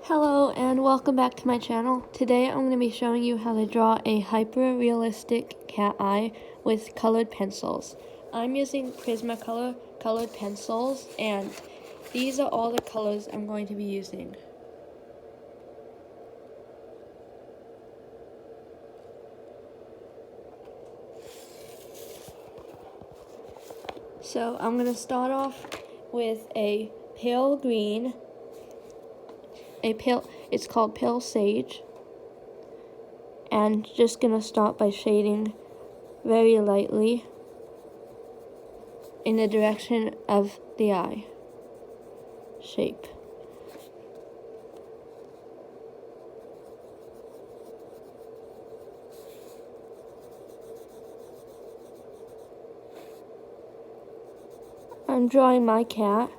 Hello and welcome back to my channel. Today I'm going to be showing you how to draw a hyper-realistic cat eye with colored pencils. I'm using Prismacolor colored pencils, and these are all the colors I'm going to be using. So I'm going to start off with a pale green. It's called Pale Sage, and just gonna start by shading very lightly in the direction of the eye shape. I'm drawing my cat,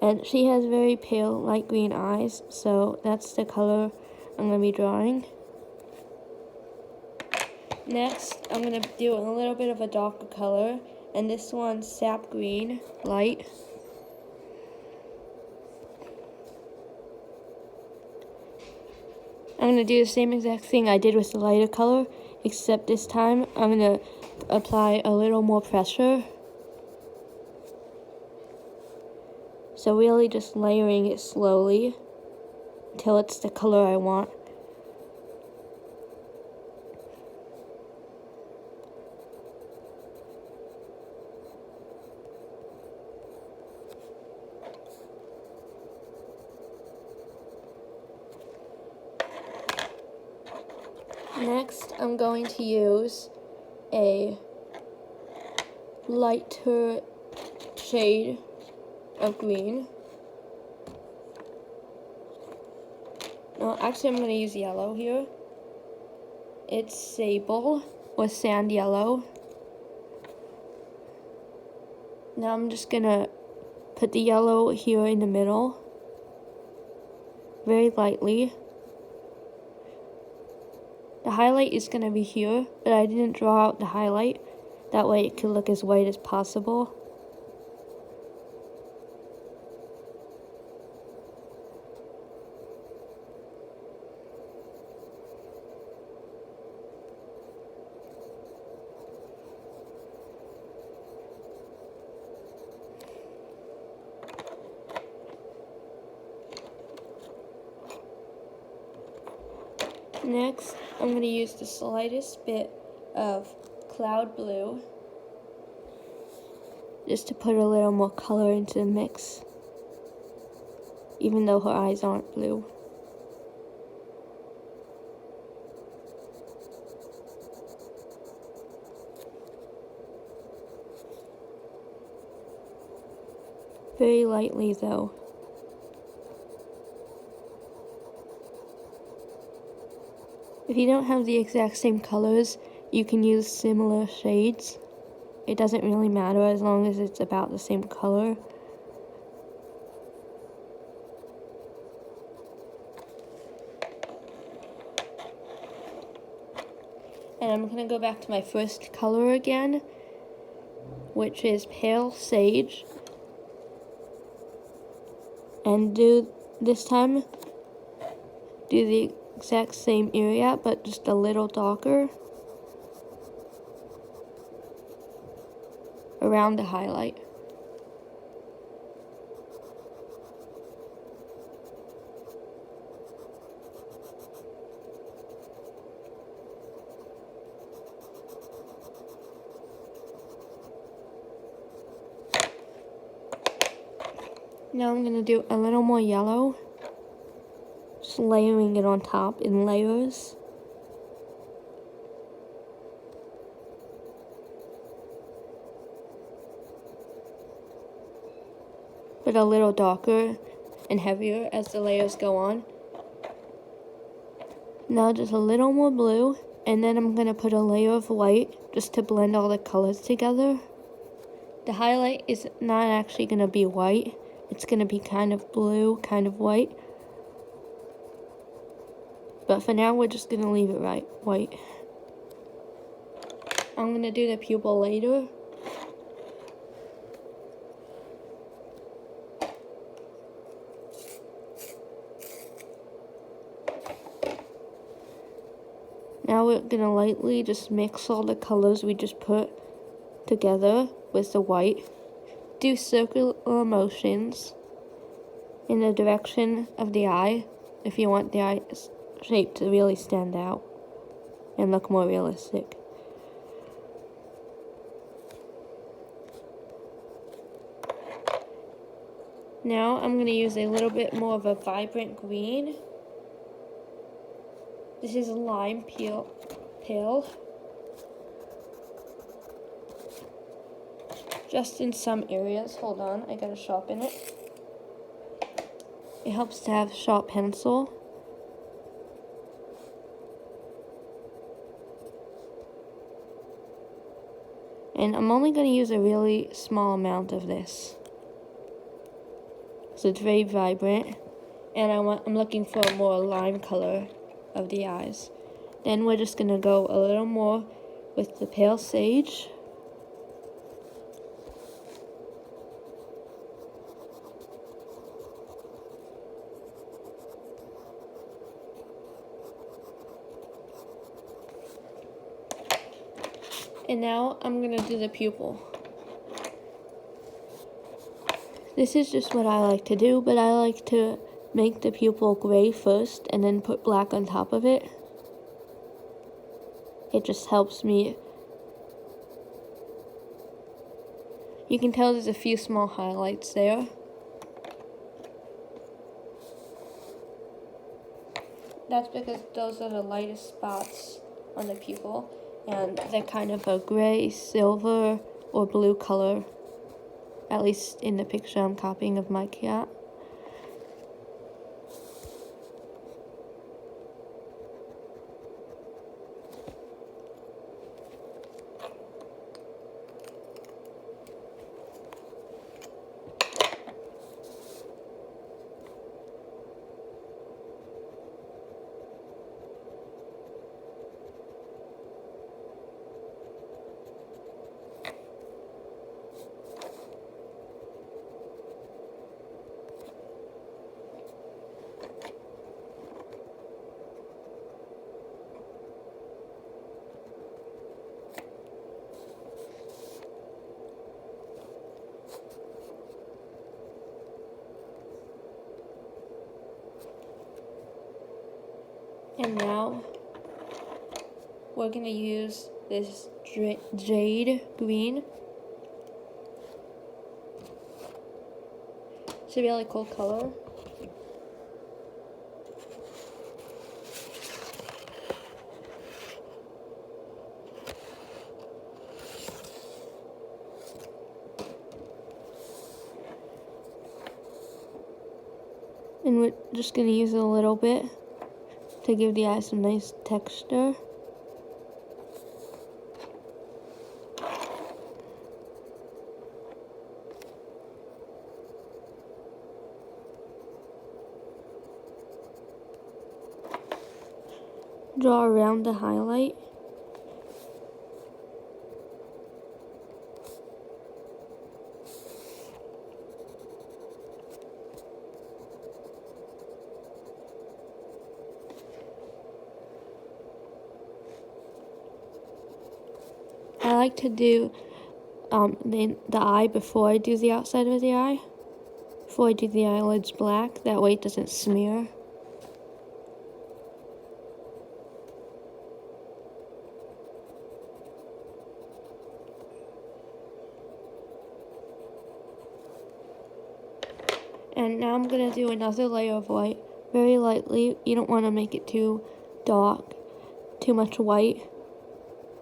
and she has very pale light green eyes, so that's the color I'm going to be drawing. Next, I'm going to do a little bit of a darker color, and this one's sap green, light. I'm going to do the same exact thing I did with the lighter color, except this time I'm going to apply a little more pressure. So really just layering it slowly until it's the color I want. Next, I'm going to use a lighter shade of green. No, actually I'm going to use yellow here. It's sable or sand yellow. Now I'm just going to put the yellow here in the middle, very lightly. The highlight is going to be here, but I didn't draw out the highlight. That way it could look as white as possible. Next, I'm going to use the slightest bit of cloud blue just to put a little more color into the mix, even though her eyes aren't blue. Very lightly though. If you don't have the exact same colors, you can use similar shades. It doesn't really matter as long as it's about the same color. And I'm going to go back to my first color again, which is Pale Sage. And this time, do the exact same area, but just a little darker around the highlight. Now I'm going to do a little more yellow, just layering it on top in layers. But a little darker and heavier as the layers go on. Now just a little more blue, and then I'm going to put a layer of white just to blend all the colors together. The highlight is not actually going to be white. It's going to be kind of blue, kind of white. But for now, we're just going to leave it white. I'm going to do the pupil later. Now we're gonna lightly just mix all the colors we just put together with the white. Do circular motions in the direction of the eye if you want the eye shape to really stand out and look more realistic. Now I'm going to use a little bit more of a vibrant green. This is lime pale. Just in some areas. Hold on, I gotta sharpen it. It helps to have a sharp pencil. And I'm only going to use a really small amount of this. So it's very vibrant. And I'm looking for a more lime color of the eyes. Then we're just going to go a little more with the pale sage. And now I'm going to do the pupil. This is just what I like to do, but I like to make the pupil gray first and then put black on top of it. It just helps me. You can tell there's a few small highlights there. That's because those are the lightest spots on the pupil. And they're kind of a gray, silver, or blue color. At least in the picture I'm copying of my cat. And now we're going to use this jade green. It's a really cool color. And we're just going to use it a little bit to give the eye some nice texture. Draw around the highlight. I like to do the eye before I do the outside of the eye. Before I do the eyelids black, that way it doesn't smear. And now I'm going to do another layer of white, very lightly. You don't want to make it too dark, too much white,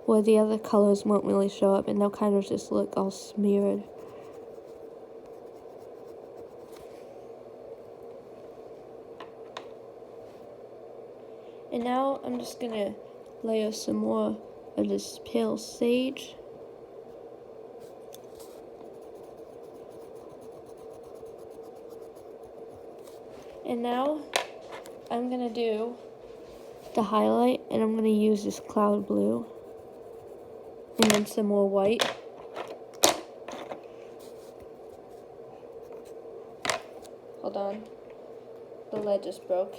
where the other colors won't really show up and they'll kind of just look all smeared. And now I'm just going to layer some more of this pale sage. And now I'm going to do the highlight, and I'm going to use this cloud blue. And then some more white. Hold on. The lead just broke.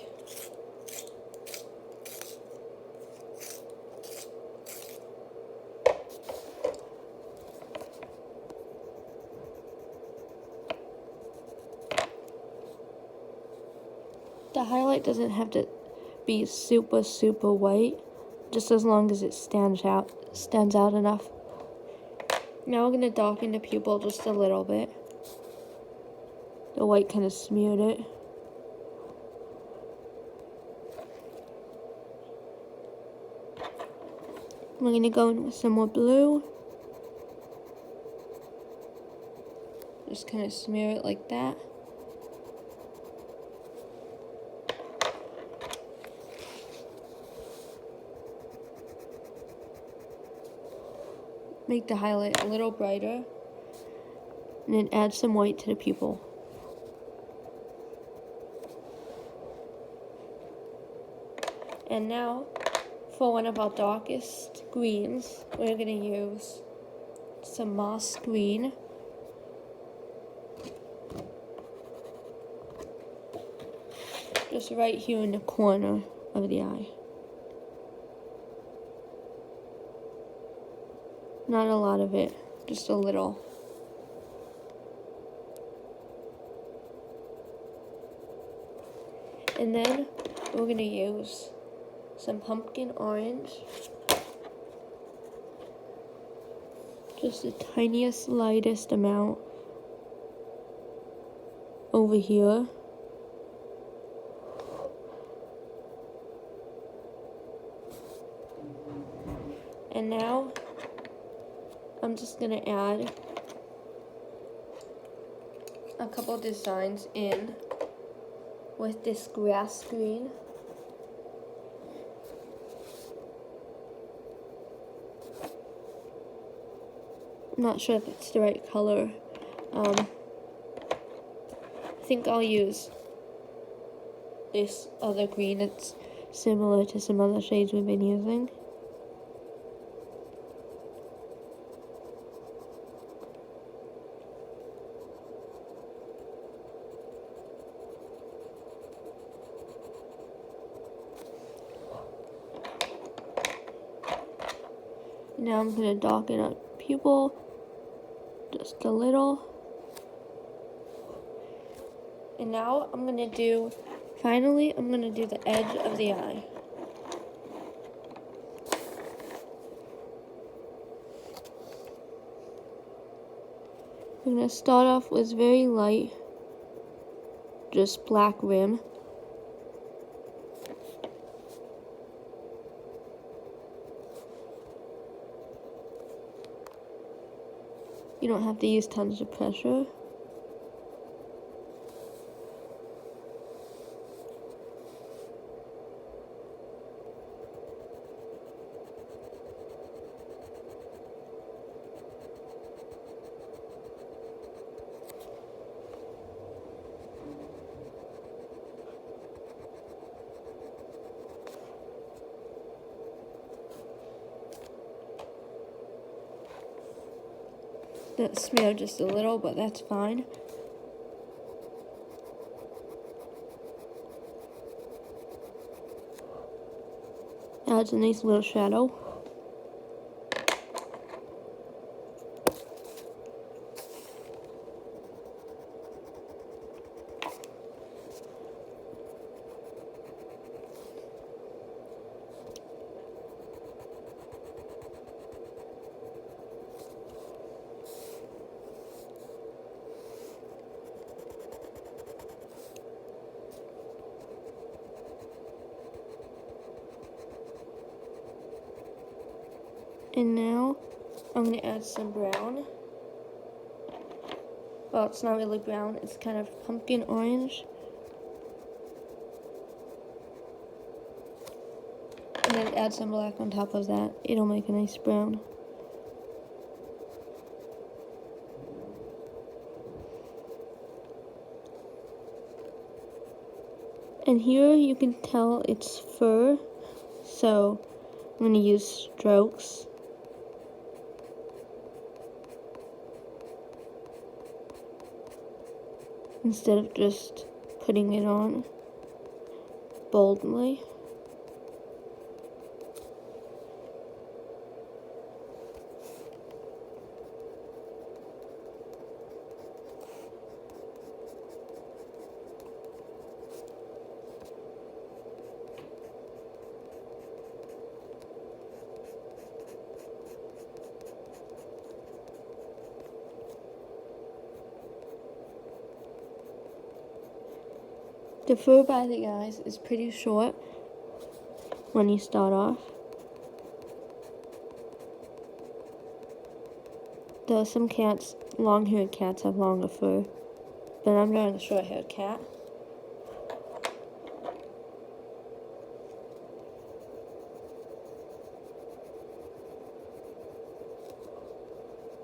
The highlight doesn't have to be super, super white, just as long as it stands out enough. Now we're gonna darken the pupil just a little bit. The white kind of smeared it. We're gonna go in with some more blue. Just kind of smear it like that. Make the highlight a little brighter. And then add some white to the pupil. And now, for one of our darkest greens, we're going to use some moss green. Just right here in the corner of the eye. Not a lot of it, just a little. And then we're going to use some pumpkin orange. Just the tiniest, lightest amount over here. And now I'm just going to add a couple designs in with this grass green. I'm not sure if it's the right color. I think I'll use this other green. It's similar to some other shades we've been using. Now I'm going to darken up pupil just a little. And now I'm going to do, finally, I'm going to do the edge of the eye. I'm going to start off with very light, just black rim. You don't have to use tons of pressure. That smeared just a little, but that's fine. Adds a nice little shadow. And now I'm going to add some brown. Well, it's not really brown, it's kind of pumpkin orange. And then add some black on top of that. It'll make a nice brown. And here you can tell it's fur, so I'm going to use strokes. Instead of just putting it on boldly. The fur by the eyes is pretty short when you start off. There are some cats, long-haired cats have longer fur, but I'm drawing a short-haired cat.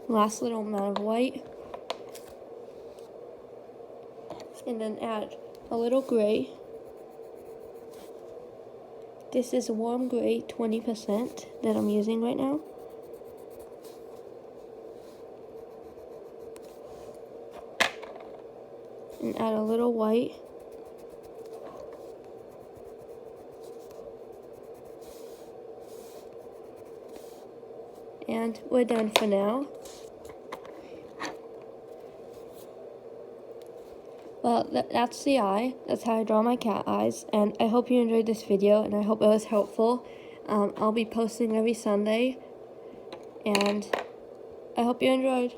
Last little amount of white. And then add a little gray. This is warm gray 20% that I'm using right now. And add a little white. And we're done for now. Well, that's the eye. That's how I draw my cat eyes. And I hope you enjoyed this video, and I hope it was helpful. I'll be posting every Sunday, and I hope you enjoyed.